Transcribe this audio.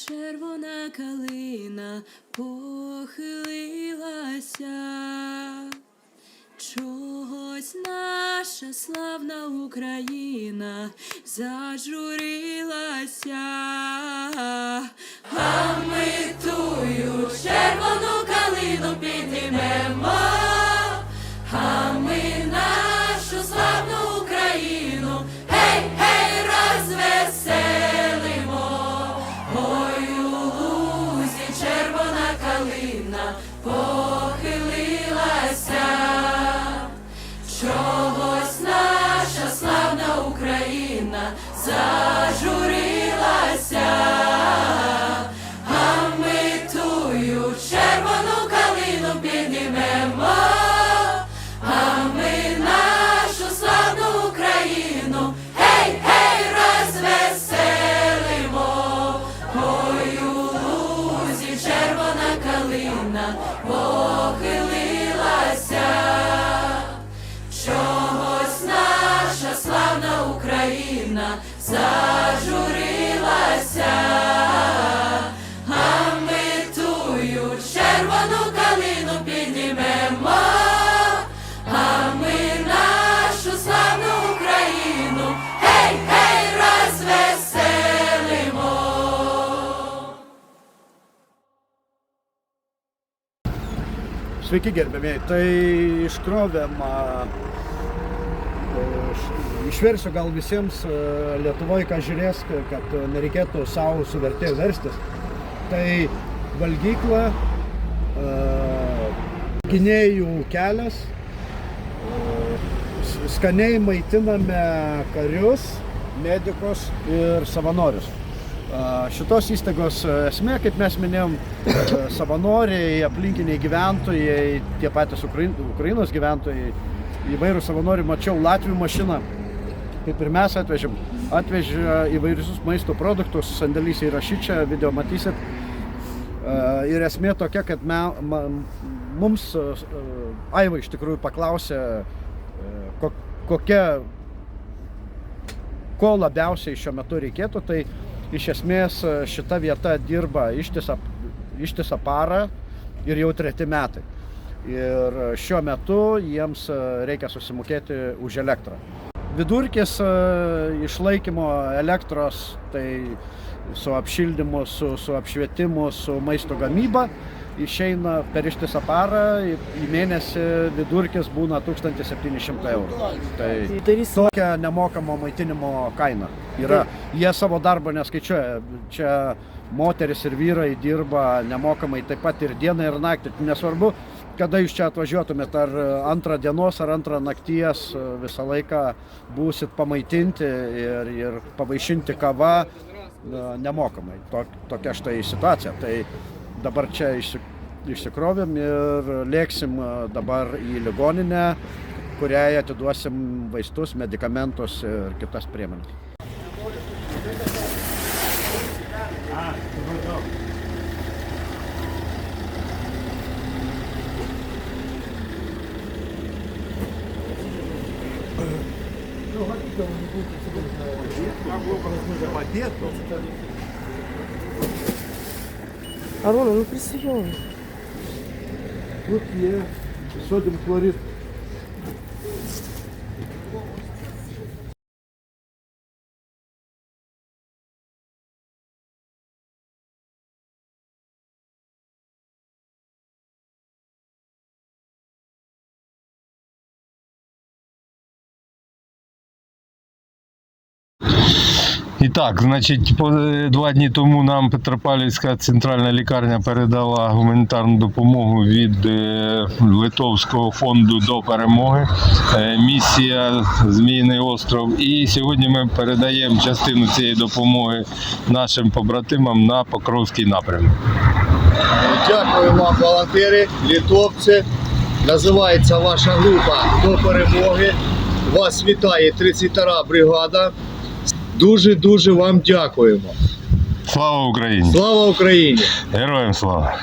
червона калина похилилася, чогось наша славна Україна зажурилася, а ми тую червону калину піднімемо, а ми нашу славну Україну, гей, гей, розвеселимо. Ой, у лузі червона калина похилилася, чогось наша славна Україна зажурилася, а ми тую червону калину піднімемо, а ми нашу славну Україну, гей, гей, розвеселимо. Ой, у лузі червона калина похилилася, чогось наша славна Україна зажурилася, а ми тую червону калину піднімемо, а ми нашу славну Україну, гей, гей, розвеселимо. Sveiki gerbėmiai, tai iškrovėm, išversiu gal visiems Lietuvoje, ką žiūrės, kad nereikėtų savo su vertėju verstis. Tai valgykla, gynėjų kelias, skaniai maitiname karius, medikus ir savanorius. Šitos įstaigos esmė, kaip mes minėjom, savanoriai, aplinkiniai gyventojai, tie patys Ukrainos gyventojai, įvairių savanorių, mačiau Latvių mašiną, kaip ir mes atvežė įvairius maisto produktus, sandėlys įrašy čia, video matysit. Ir esmė tokia, kad mums Aiva iš tikrųjų paklausė, ko labiausiai šiuo metu reikėtų, tai iš esmės šita vieta dirba ištisą parą ir jau 3 metai. Ir šiuo metu jiems reikia susimokėti už elektrą. Vidurkis išlaikymo elektros, tai su apšildymu, su apšvietimu, su maisto gamyba, išeina per ištisą parą, į mėnesį vidurkis būna 1700 eurų. Tai tokia nemokamo maitinimo kaina yra. Jie savo darbo neskaičiuoja. Čia moteris ir vyrai dirba nemokamai taip pat ir dieną ir naktį. Nesvarbu, kada jūs čia atvažiuotumėt, ar 2 dienos, ar 2 nakties, visą laiką būsit pamaitinti ir pavaišinti kava nemokamai. Tokia štai situacija. Tai dabar čia išsikrovėm ir lėksim dabar į ligoninę, kuriai atiduosim vaistus, medikamentus ir kitas priemonės. Арона, ну присоединь. Тут є содіум хлорид. І так, значить, 2 дні тому нам Петропавлівська центральна лікарня передала гуманітарну допомогу від Литовського фонду до перемоги, місія Зміїний остров. І сьогодні ми передаємо частину цієї допомоги нашим побратимам на Покровський напрямок. Дякую вам, волонтери, литовці. Називається ваша група «До перемоги». Вас вітає 32-ра бригада. Дуже-дуже вам дякуємо. Слава Україні! Слава Україні! Героям слава!